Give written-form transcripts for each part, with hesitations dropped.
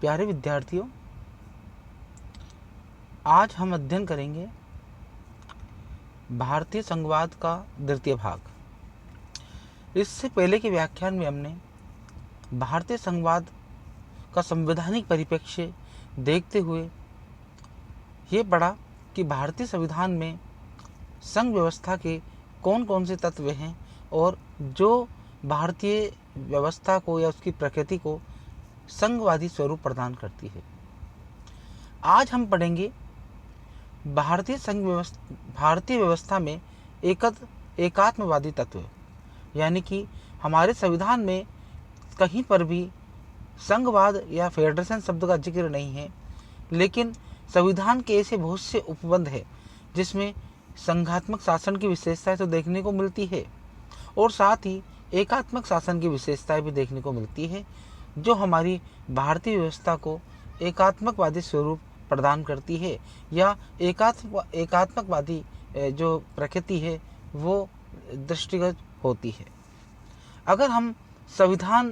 प्यारे विद्यार्थियों, आज हम अध्ययन करेंगे भारतीय संघवाद का द्वितीय भाग। इससे पहले के व्याख्यान में हमने भारतीय संघवाद का संवैधानिक परिप्रेक्ष्य देखते हुए ये पढ़ा कि भारतीय संविधान में संघ व्यवस्था के कौन कौन से तत्व हैं और जो भारतीय व्यवस्था को या उसकी प्रकृति को संघवादी स्वरूप प्रदान करती है। आज हम पढ़ेंगे भारतीय व्यवस्था में एकात्मवादी तत्व, यानी कि हमारे संविधान में कहीं पर भी संघवाद या फेडरेशन शब्द का जिक्र नहीं है, लेकिन संविधान के ऐसे बहुत से उपबंध है जिसमें संघात्मक शासन की विशेषताएं तो देखने को मिलती है और साथ ही एकात्मक शासन की विशेषताएं भी देखने को मिलती है, जो हमारी भारतीय व्यवस्था को एकात्मकवादी स्वरूप प्रदान करती है या एकात्मकवादी जो प्रकृति है वो दृष्टिगत होती है। अगर हम संविधान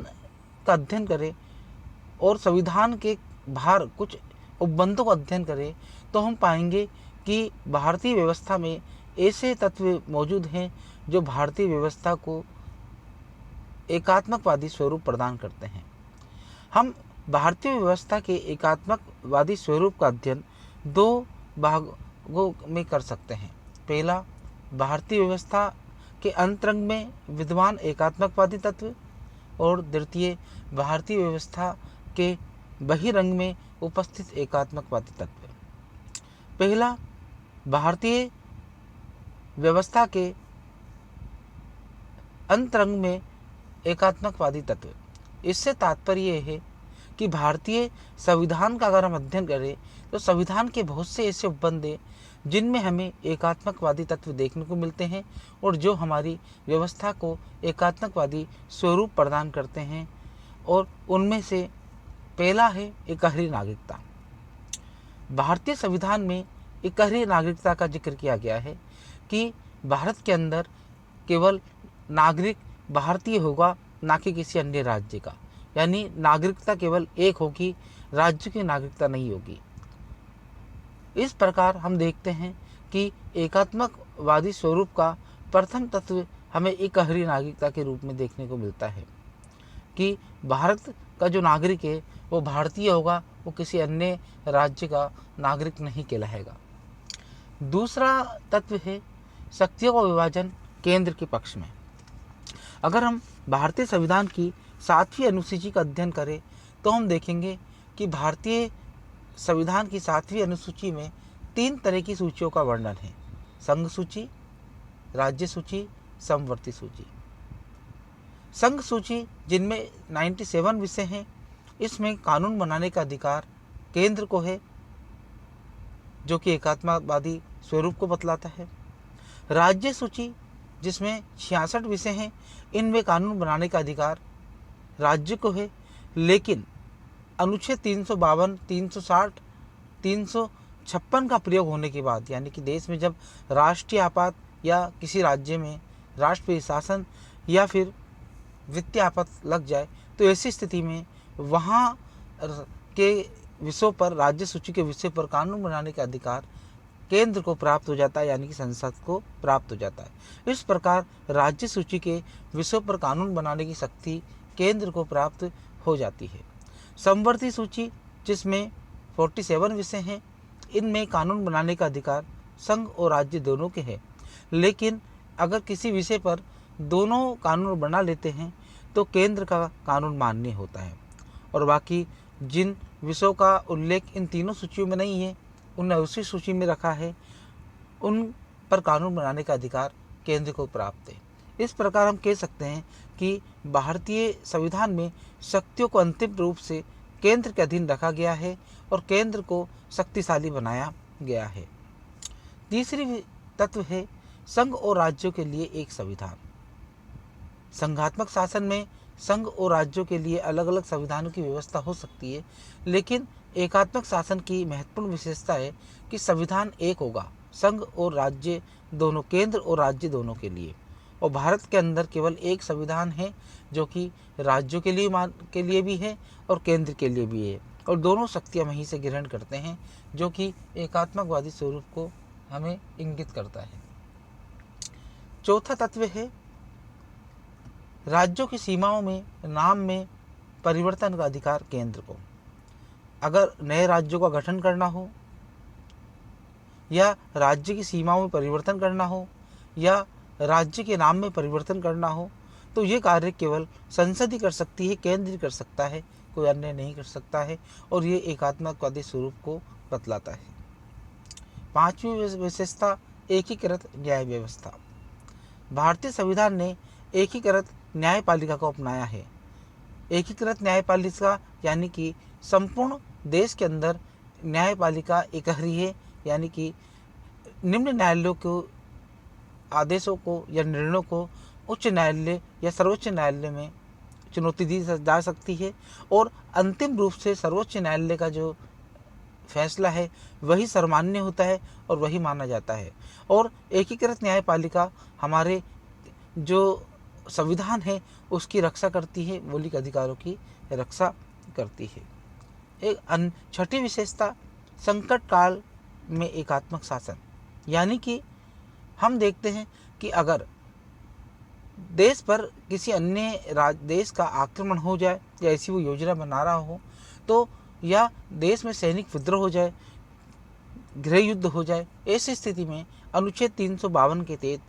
का अध्ययन करें और संविधान के बाहर कुछ उपबंधों का अध्ययन करें तो हम पाएंगे कि भारतीय व्यवस्था में ऐसे तत्व मौजूद हैं जो भारतीय व्यवस्था को एकात्मकवादी स्वरूप प्रदान करते हैं। हम भारतीय व्यवस्था के एकात्मकवादी स्वरूप का अध्ययन दो भागों में कर सकते हैं। पहला, भारतीय व्यवस्था के अंतरंग में विद्यमान एकात्मकवादी तत्व और द्वितीय, भारतीय व्यवस्था के बहिरंग में उपस्थित एकात्मकवादी तत्व। पहला, भारतीय व्यवस्था के अंतरंग में एकात्मकवादी तत्व। इससे तात्पर्य है कि भारतीय संविधान का अगर हम अध्ययन करें तो संविधान के बहुत से ऐसे उपबंध हैं जिनमें हमें एकात्मकवादी तत्व देखने को मिलते हैं और जो हमारी व्यवस्था को एकात्मकवादी स्वरूप प्रदान करते हैं। और उनमें से पहला है एकहरी नागरिकता। भारतीय संविधान में एकहरी नागरिकता का जिक्र किया गया है कि भारत के अंदर केवल नागरिक भारतीय होगा, ना कि किसी अन्य राज्य का, यानी नागरिकता केवल एक होगी, राज्य की नागरिकता नहीं होगी। इस प्रकार हम देखते हैं कि एकात्मकवादी स्वरूप का प्रथम तत्व हमें एकहरी नागरिकता के रूप में देखने को मिलता है कि भारत का जो नागरिक है वो भारतीय होगा, वो किसी अन्य राज्य का नागरिक नहीं कहलाएगा। दूसरा तत्व है शक्तियों का विभाजन केंद्र के पक्ष में। अगर हम भारतीय संविधान की 7वीं अनुसूची का अध्ययन करें तो हम देखेंगे कि भारतीय संविधान की 7वीं अनुसूची में 3 तरह की सूचियों का वर्णन है: संघ सूची, राज्य सूची, समवर्ती सूची। संघ सूची जिनमें 97 विषय हैं, इसमें कानून बनाने का अधिकार केंद्र को है, जो कि एकात्मकवादी स्वरूप को बतलाता है। राज्य सूची जिसमें 66 विषय हैं, इनमें कानून बनाने का अधिकार राज्य को है, लेकिन अनुच्छेद 352, 360, 356 का प्रयोग होने के बाद, यानी कि देश में जब राष्ट्रीय आपात या किसी राज्य में राष्ट्रपति शासन या फिर वित्तीय आपात लग जाए तो ऐसी स्थिति में वहाँ के विषयों पर, राज्य सूची के विषय पर कानून बनाने का अधिकार केंद्र को प्राप्त हो जाता है, यानी कि संसद को प्राप्त हो जाता है। इस प्रकार राज्य सूची के विषयों पर कानून बनाने की शक्ति केंद्र को प्राप्त हो जाती है। समवर्ती सूची जिसमें 47 विषय हैं, इनमें कानून बनाने का अधिकार संघ और राज्य दोनों के हैं, लेकिन अगर किसी विषय पर दोनों कानून बना लेते हैं तो केंद्र का कानून मान्य होता है। और बाकी जिन विषयों का उल्लेख इन तीनों सूचियों में नहीं है, उन्हें उसी सूची में रखा है, उन पर कानून बनाने का अधिकार केंद्र को प्राप्त है। इस प्रकार हम कह सकते हैं कि भारतीय संविधान में शक्तियों को अंतिम रूप से केंद्र के अधीन रखा गया है और केंद्र को शक्तिशाली बनाया गया है। तीसरी तत्व है संघ और राज्यों के लिए एक संविधान। संघात्मक शासन में संघ और राज्यों के लिए अलग अलग संविधानों की व्यवस्था हो सकती है, लेकिन एकात्मक शासन की महत्वपूर्ण विशेषता है कि संविधान एक होगा, संघ और राज्य दोनों, केंद्र और राज्य दोनों के लिए। और भारत के अंदर केवल एक संविधान है जो कि राज्यों के लिए भी है और केंद्र के लिए भी है। और दोनों शक्तियाँ वहीं से ग्रहण करते हैं, जो कि एकात्मकवादी स्वरूप को हमें इंगित करता है। चौथा तत्व है राज्यों की सीमाओं में नाम में परिवर्तन का अधिकार केंद्र को। अगर नए राज्यों का गठन करना हो या राज्य की सीमाओं में परिवर्तन करना हो या राज्य के नाम में परिवर्तन करना हो, तो ये कार्य केवल संसद ही कर सकती है, केंद्र ही कर सकता है, कोई अन्य नहीं कर सकता है। और ये एकात्मकवादी स्वरूप को बतलाता है। पांचवी विशेषता एकीकृत न्याय व्यवस्था। भारतीय संविधान ने एकीकृत न्यायपालिका को अपनाया है। एकीकृत न्यायपालिका यानी कि संपूर्ण देश के अंदर न्यायपालिका एकहरी है, यानी कि निम्न न्यायालयों को आदेशों को या निर्णयों को उच्च न्यायालय या सर्वोच्च न्यायालय में चुनौती दी जा सकती है और अंतिम रूप से सर्वोच्च न्यायालय का जो फैसला है वही सर्वमान्य होता है और वही माना जाता है। और एकीकृत न्यायपालिका हमारे जो संविधान है उसकी रक्षा करती है, मौलिक अधिकारों की रक्षा करती है। एक छठी विशेषता संकट काल में एकात्मक शासन, यानी कि हम देखते हैं कि अगर देश पर किसी अन्य देश का आक्रमण हो जाए या ऐसी वो योजना बना रहा हो, तो या देश में सैनिक विद्रोह हो जाए, गृह युद्ध हो जाए, ऐसी स्थिति में अनुच्छेद 352 के तहत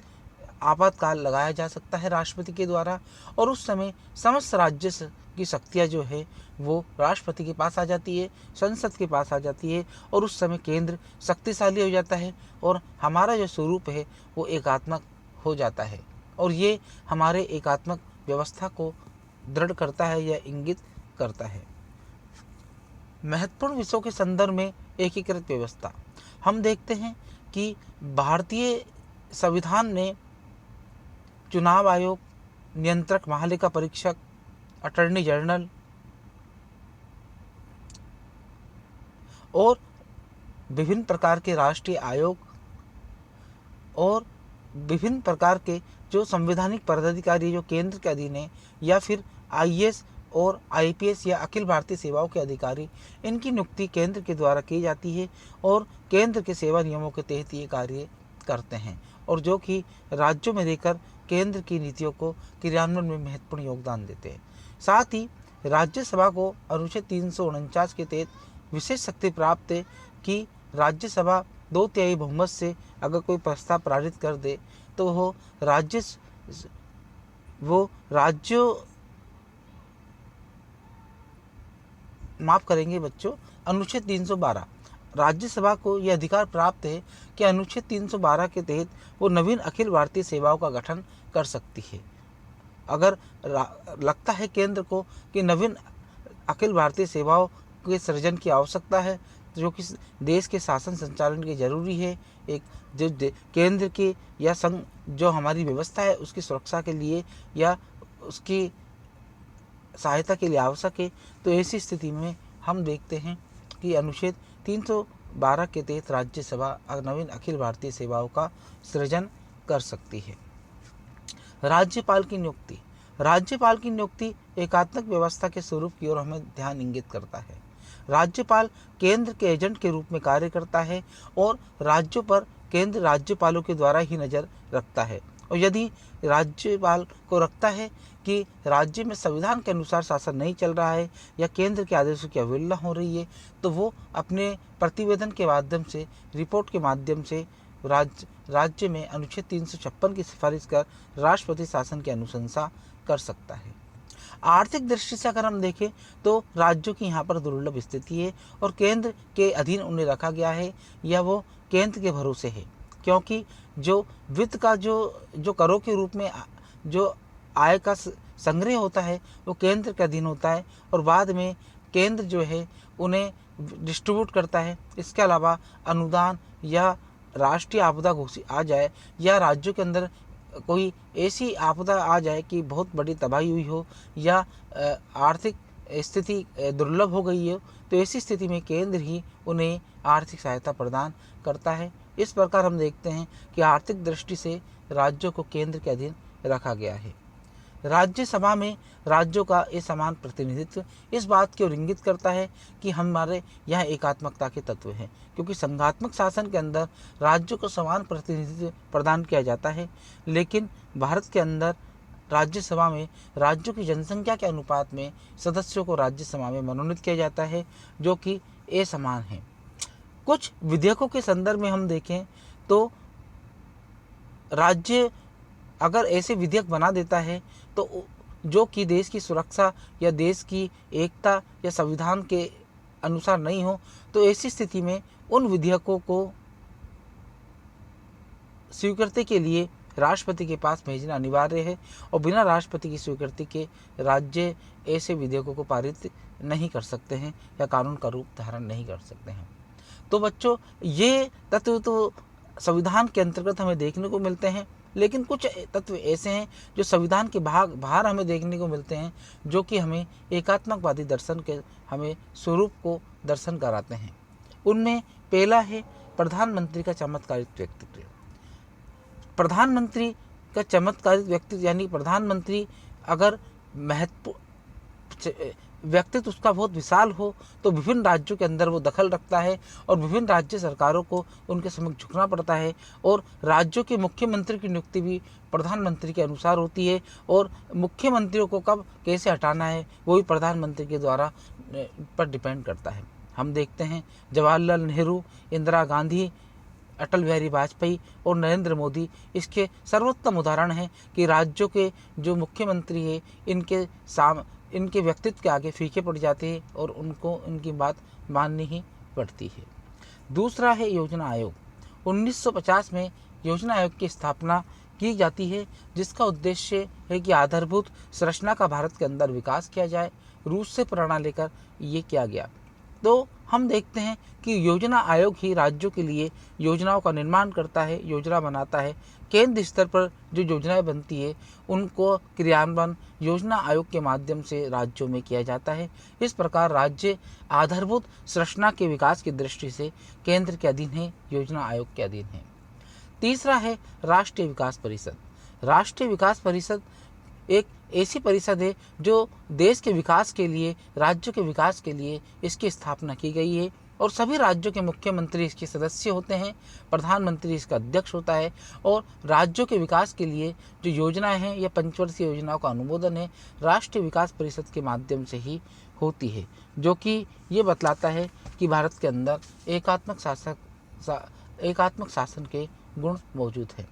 आपातकाल लगाया जा सकता है राष्ट्रपति के द्वारा। और उस समय समस्त राज्य की शक्तियाँ जो है वो राष्ट्रपति के पास आ जाती है, संसद के पास आ जाती है और उस समय केंद्र शक्तिशाली हो जाता है और हमारा जो स्वरूप है वो एकात्मक हो जाता है। और ये हमारे एकात्मक व्यवस्था को दृढ़ करता है या इंगित करता है। महत्वपूर्ण विषयों के संदर्भ में एकीकृत व्यवस्था, हम देखते हैं कि भारतीय संविधान ने चुनाव आयोग, नियंत्रक महालेखा परीक्षक, अटॉर्नी जनरल और विभिन्न प्रकार के राष्ट्रीय आयोग और विभिन्न प्रकार के जो संवैधानिक पदाधिकारी जो केंद्र के अधीन है या फिर आईएएस और आईपीएस या अखिल भारतीय सेवाओं के अधिकारी, इनकी नियुक्ति केंद्र के द्वारा की जाती है और केंद्र के सेवा नियमों के तहत ये कार्य करते हैं और जो कि राज्यों में रहकर केंद्र की नीतियों को क्रियान्वयन में महत्वपूर्ण योगदान देते हैं। साथ ही राज्यसभा को अनुच्छेद 349 के तहत विशेष शक्ति प्राप्त है कि राज्यसभा 2/3 बहुमत से अगर कोई प्रस्ताव पारित कर दे तो वो राज्यों माफ करेंगे बच्चों, अनुच्छेद 312 राज्यसभा को यह अधिकार प्राप्त है कि अनुच्छेद 312 के तहत वो नवीन अखिल भारतीय सेवाओं का गठन कर सकती है। अगर लगता है केंद्र को कि नवीन अखिल भारतीय सेवाओं के सृजन की आवश्यकता है, जो कि देश के शासन संचालन के जरूरी है, एक जो केंद्र की या संघ जो हमारी व्यवस्था है उसकी सुरक्षा के लिए या उसकी सहायता के लिए आवश्यक है, तो ऐसी स्थिति में हम देखते हैं कि अनुच्छेद 312 के तहत राज्यसभा नवीन अखिल भारतीय सेवाओं का सृजन कर सकती है। राज्यपाल की नियुक्ति, राज्यपाल की नियुक्ति एकात्मक व्यवस्था के स्वरूप की ओर हमें ध्यान इंगित करता है। राज्यपाल केंद्र के एजेंट के रूप में कार्य करता है और राज्यों पर केंद्र राज्यपालों के द्वारा ही नज़र रखता है और यदि राज्यपाल को रखता है कि राज्य में संविधान के अनुसार शासन नहीं चल रहा है या केंद्र के आदेशों की अवहेलना हो रही है, तो वो अपने प्रतिवेदन के माध्यम से, रिपोर्ट के माध्यम से राज्य में अनुच्छेद 356 की सिफारिश कर राष्ट्रपति शासन की अनुशंसा कर सकता है। आर्थिक दृष्टि से अगर हम देखें तो राज्यों की यहाँ पर दुर्लभ स्थिति है और केंद्र के अधीन उन्हें रखा गया है या वो केंद्र के भरोसे है, क्योंकि जो वित्त का जो करों के रूप में जो आय का संग्रह होता है वो केंद्र के अधीन होता है और बाद में केंद्र जो है उन्हें डिस्ट्रीब्यूट करता है। इसके अलावा अनुदान या राष्ट्रीय आपदा घोषित आ जाए या राज्यों के अंदर कोई ऐसी आपदा आ जाए कि बहुत बड़ी तबाही हुई हो या आर्थिक स्थिति दुर्लभ हो गई हो, तो ऐसी स्थिति में केंद्र ही उन्हें आर्थिक सहायता प्रदान करता है। इस प्रकार हम देखते हैं कि आर्थिक दृष्टि से राज्यों को केंद्र के अधीन रखा गया है। राज्यसभा में राज्यों का ये समान प्रतिनिधित्व इस बात की ओर इंगित करता है कि हमारे यहाँ एकात्मकता के तत्व हैं, क्योंकि संघात्मक शासन के अंदर राज्यों को समान प्रतिनिधित्व प्रदान किया जाता है, लेकिन भारत के अंदर राज्यसभा में राज्यों की जनसंख्या के अनुपात में सदस्यों को राज्यसभा में मनोनीत किया जाता है, जो कि असमान है। कुछ विधेयकों के संदर्भ में हम देखें तो राज्य अगर ऐसे विधेयक बना देता है तो जो कि देश की सुरक्षा या देश की एकता या संविधान के अनुसार नहीं हो, तो ऐसी स्थिति में उन विधेयकों को स्वीकृति के लिए राष्ट्रपति के पास भेजना अनिवार्य है, और बिना राष्ट्रपति की स्वीकृति के राज्य ऐसे विधेयकों को पारित नहीं कर सकते हैं या कानून का रूप धारण नहीं कर सकते हैं। तो बच्चों, ये तत्व तो संविधान के अंतर्गत हमें देखने को मिलते हैं, लेकिन कुछ तत्व ऐसे हैं जो संविधान के बाहर हमें देखने को मिलते हैं, जो कि हमें एकात्मकवादी दर्शन के हमें स्वरूप को दर्शन कराते हैं। उनमें पहला है प्रधानमंत्री का चमत्कारिक व्यक्तित्व। प्रधानमंत्री का चमत्कारिक व्यक्तित्व यानी प्रधानमंत्री अगर व्यक्तित्व उसका बहुत विशाल हो तो विभिन्न राज्यों के अंदर वो दखल रखता है और विभिन्न राज्य सरकारों को उनके समक्ष झुकना पड़ता है, और राज्यों के मुख्यमंत्री की नियुक्ति भी प्रधानमंत्री के अनुसार होती है, और मुख्यमंत्रियों को कब कैसे हटाना है वो भी प्रधानमंत्री के द्वारा पर डिपेंड करता है। हम देखते हैं जवाहरलाल नेहरू, इंदिरा गांधी, अटल बिहारी वाजपेयी और नरेंद्र मोदी इसके सर्वोत्तम उदाहरण हैं कि राज्यों के जो मुख्यमंत्री है इनके व्यक्तित्व के आगे फीके पड़ जाते हैं और उनको इनकी बात माननी ही पड़ती है। दूसरा है योजना आयोग। 1950 में योजना आयोग की स्थापना की जाती है, जिसका उद्देश्य है कि आधारभूत संरचना का भारत के अंदर विकास किया जाए। रूस से प्रेरणा लेकर ये किया गया। तो हम देखते हैं कि योजना आयोग ही राज्यों के लिए योजनाओं का निर्माण करता है, योजना बनाता है। केंद्र स्तर पर जो योजनाएं बनती है उनको क्रियान्वयन योजना आयोग के माध्यम से राज्यों में किया जाता है। इस प्रकार राज्य आधारभूत संरचना के विकास की दृष्टि से केंद्र के अधीन है, योजना आयोग के अधीन है। तीसरा है राष्ट्रीय विकास परिषद। राष्ट्रीय विकास परिषद एक ऐसी परिषद है जो देश के विकास के लिए, राज्यों के विकास के लिए इसकी स्थापना की गई है, और सभी राज्यों के मुख्यमंत्री इसके सदस्य होते हैं, प्रधानमंत्री इसका अध्यक्ष होता है, और राज्यों के विकास के लिए जो योजनाएं हैं या पंचवर्षीय योजनाओं का अनुमोदन है राष्ट्रीय विकास परिषद के माध्यम से ही होती है, जो कि ये बतलाता है कि भारत के अंदर एकात्मक शासन के गुण मौजूद हैं।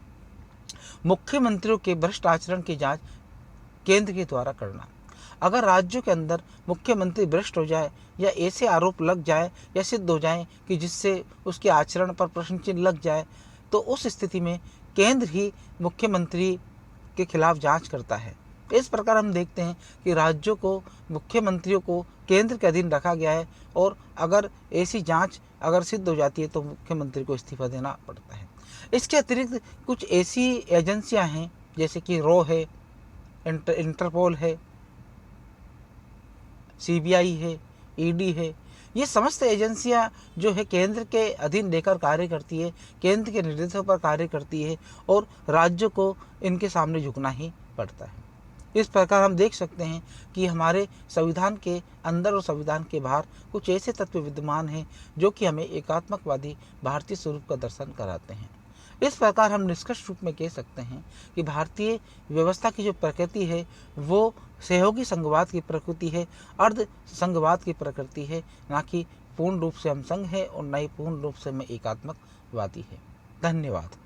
मुख्यमंत्रियों के भ्रष्ट आचरण की जांच केंद्र के द्वारा करना। अगर राज्यों के अंदर मुख्यमंत्री भ्रष्ट हो जाए या ऐसे आरोप लग जाए या सिद्ध हो जाए कि जिससे उसके आचरण पर प्रश्न चिन्ह लग जाए, तो उस स्थिति में केंद्र ही मुख्यमंत्री के खिलाफ जांच करता है। इस प्रकार हम देखते हैं कि राज्यों को, मुख्यमंत्रियों को केंद्र के अधीन रखा गया है, और अगर ऐसी जांच अगर सिद्ध हो जाती है तो मुख्यमंत्री को इस्तीफा देना पड़ता है। इसके अतिरिक्त कुछ ऐसी एजेंसियां हैं जैसे कि रॉ है, इंटरपोल है, सीबीआई है, ईडी है। ये समस्त एजेंसियां जो है केंद्र के अधीन लेकर कार्य करती है, केंद्र के निर्देशों पर कार्य करती है, और राज्यों को इनके सामने झुकना ही पड़ता है। इस प्रकार हम देख सकते हैं कि हमारे संविधान के अंदर और संविधान के बाहर कुछ ऐसे तत्व विद्यमान हैं जो कि हमें एकात्मकवादी भारतीय स्वरूप का दर्शन कराते हैं। इस प्रकार हम निष्कर्ष रूप में कह सकते हैं कि भारतीय व्यवस्था की जो प्रकृति है वो सहयोगी संघवाद की प्रकृति है, अर्ध संघवाद की प्रकृति है, ना कि पूर्ण रूप से हम संघ है और न ही पूर्ण रूप से हम एकात्मकवादी है। धन्यवाद।